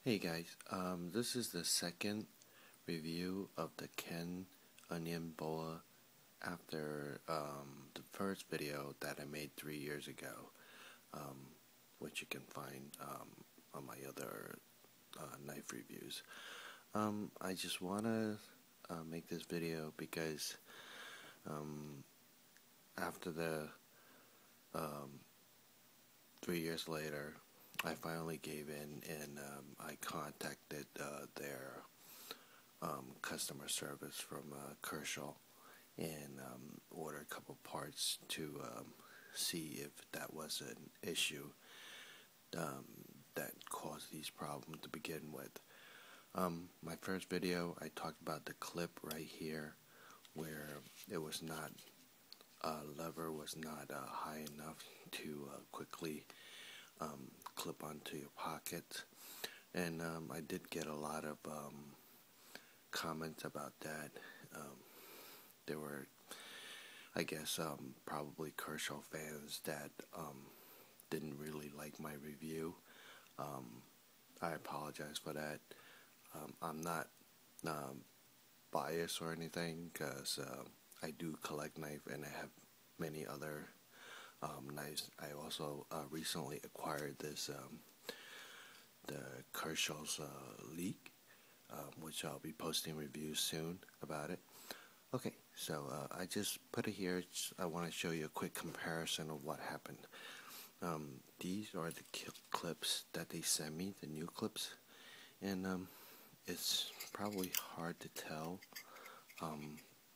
Hey guys, this is the second review of the Ken Onion Boa after the first video that I made 3 years ago, which you can find on my other knife reviews. I just want to make this video because after the 3 years later, I finally gave in and I contacted their customer service from Kershaw and ordered a couple parts to see if that was an issue that caused these problems to begin with. My first video, I talked about the clip right here where it was not, lever was not high enough to quickly clip onto your pocket, and I did get a lot of comments about that. There were, I guess, probably Kershaw fans that didn't really like my review. I apologize for that. I'm not biased or anything because I do collect knives and I have many other knives. I also recently acquired this the Kershaw's leak, which I'll be posting reviews soon about it. Okay, so I just put it here. I want to show you a quick comparison of what happened. These are the clips that they sent me, the new clips, and it's probably hard to tell,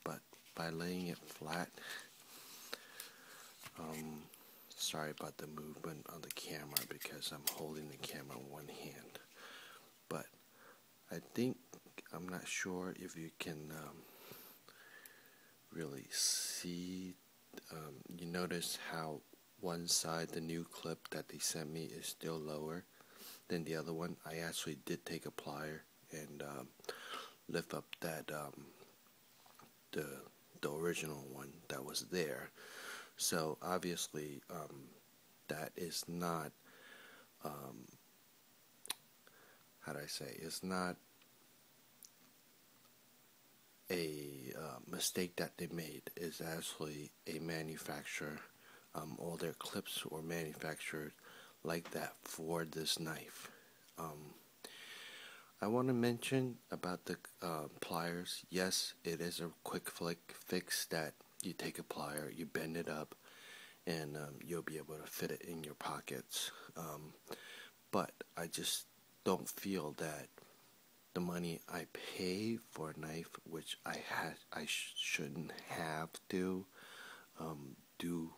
but by laying it flat, sorry about the movement on the camera because I'm holding the camera in one hand, but I think, I'm not sure if you can really see, you notice how one side, the new clip that they sent me, is still lower than the other one. I actually did take a plier and lift up that the original one that was there. So obviously that is not how do I say, it's not a mistake that they made. Is actually a manufacturer. All their clips were manufactured like that for this knife. I want to mention about the pliers. Yes, it is a quick fix that you take a plier, you bend it up, and you'll be able to fit it in your pockets. But I just don't feel that the money I pay for a knife, which I shouldn't have to do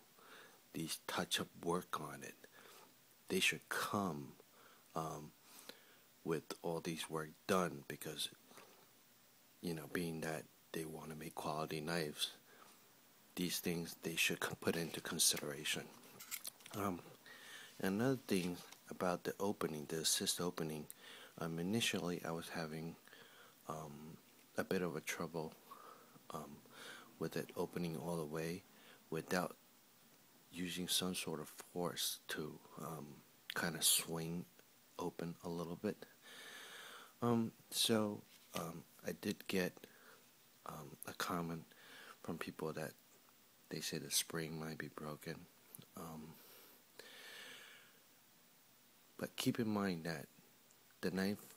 these touch-up work on it. They should come with all these work done because, being that they want to make quality knives, these things they should put into consideration. Another thing about the opening, the assist opening, initially I was having a bit of a trouble with it opening all the way without using some sort of force to kind of swing open a little bit. So I did get a comment from people that they say the spring might be broken. But keep in mind that the knife,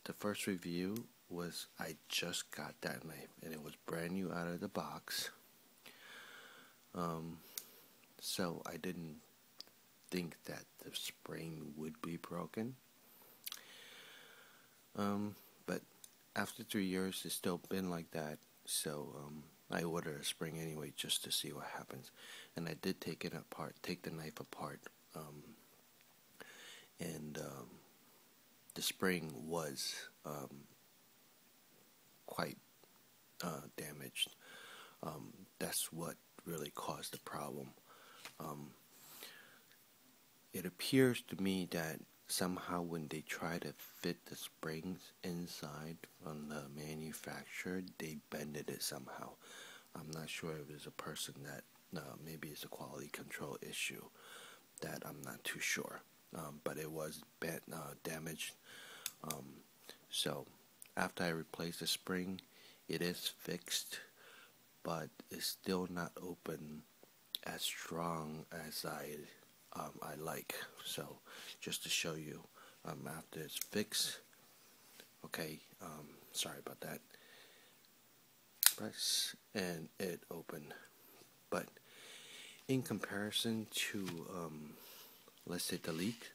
the first review was, I just got that knife and it was brand new out of the box. So I didn't think that the spring would be broken. But after 3 years, it's still been like that. So I ordered a spring anyway just to see what happens. And I did take the knife apart. And the spring was quite damaged. That's what really caused the problem. It appears to me that somehow when they try to fit the springs inside from the manufacturer, they bended it somehow. I'm not sure if it's a person that maybe it's a quality control issue, that I'm not too sure. But it was damaged. So after I replace the spring, it is fixed, but it's still not open as strong as I like. So just to show you, after it's fixed, okay, sorry about that. Press and it opened, but in comparison to let's say the leak,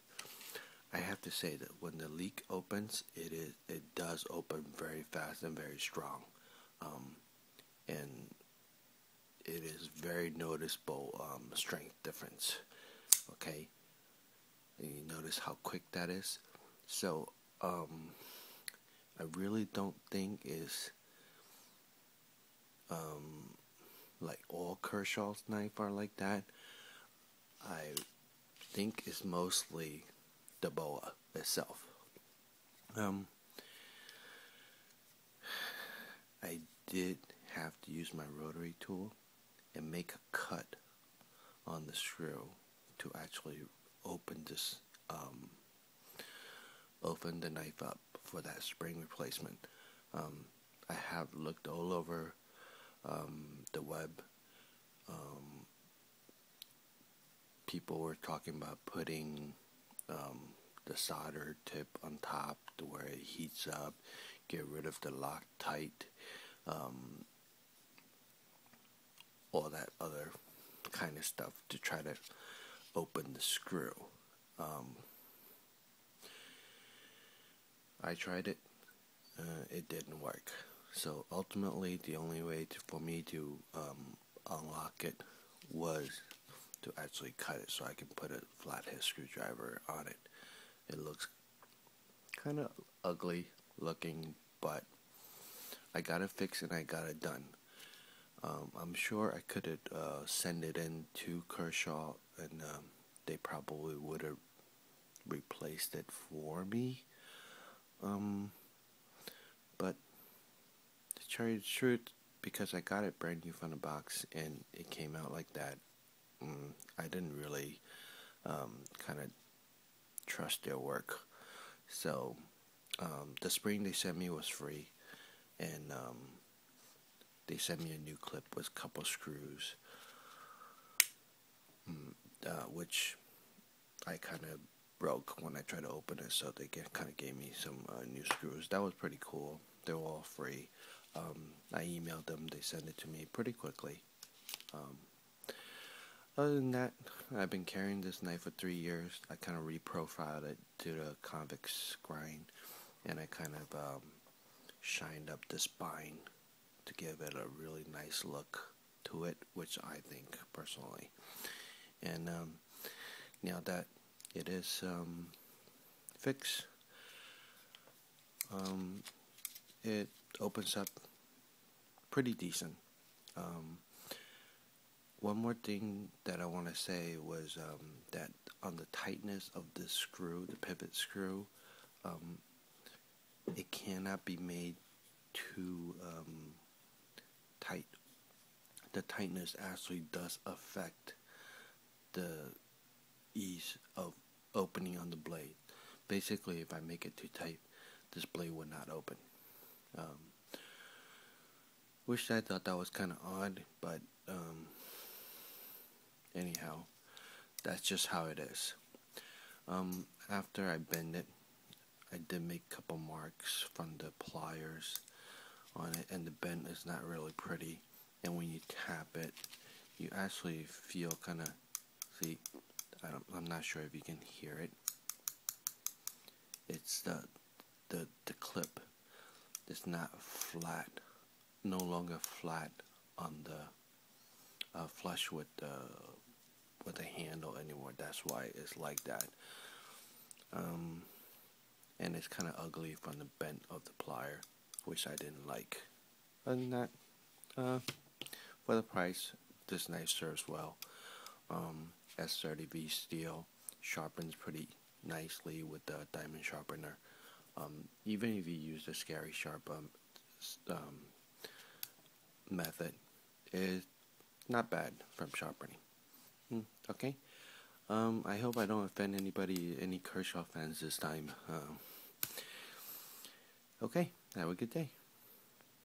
I have to say that when the leak opens, it does open very fast and very strong, and it is very noticeable strength difference. Okay, and you notice how quick that is. So I really don't think is like all Kershaw's knife are like that. I think it's mostly the Boa itself. I did have to use my rotary tool and make a cut on the screw to actually open this, open the knife up for that spring replacement. I have looked all over the web. People were talking about putting the solder tip on top to where it heats up, get rid of the Loctite, all that other kind of stuff to try to open the screw. I tried it, it didn't work. So ultimately, the only way for me to unlock it was to actually cut it so I can put a flathead screwdriver on it. It looks kind of ugly looking, but I got it fixed and I got it done. I'm sure I could send it in to Kershaw and they probably would have replaced it for me. But to tell you the truth, because I got it brand new from the box and it came out like that, I didn't really kind of trust their work. So the spring they sent me was free, and they sent me a new clip with a couple screws, which I kind of broke when I tried to open it, so they kind of gave me some new screws. That was pretty cool. They were all free. I emailed them, they sent it to me pretty quickly. Other than that, I've been carrying this knife for 3 years. I kind of reprofiled it to the convex grind, and I kind of shined up the spine to give it a really nice look to it, which I think personally. And now that it is fixed, it opens up pretty decent. One more thing that I want to say was that on the tightness of this screw, the pivot screw, it cannot be made too tight. The tightness actually does affect the ease of opening on the blade. Basically, if I make it too tight, this blade would not open. Wish I thought that was kind of odd, but anyhow, that's just how it is. After I bend it, I did make a couple marks from the pliers on it, and the bend is not really pretty. And when you tap it, you actually feel kind of, see, I'm not sure if you can hear it. It's the clip is not flat, no longer flat on the flush with the handle anymore. That's why it's like that. And it's kind of ugly from the bend of the plier, which I didn't like. Other than that, for the price, this knife serves well. S30V steel sharpens pretty nicely with the diamond sharpener. Even if you use the scary sharp method, it's not bad from sharpening. Okay. I hope I don't offend anybody, any Kershaw fans this time. Okay, have a good day.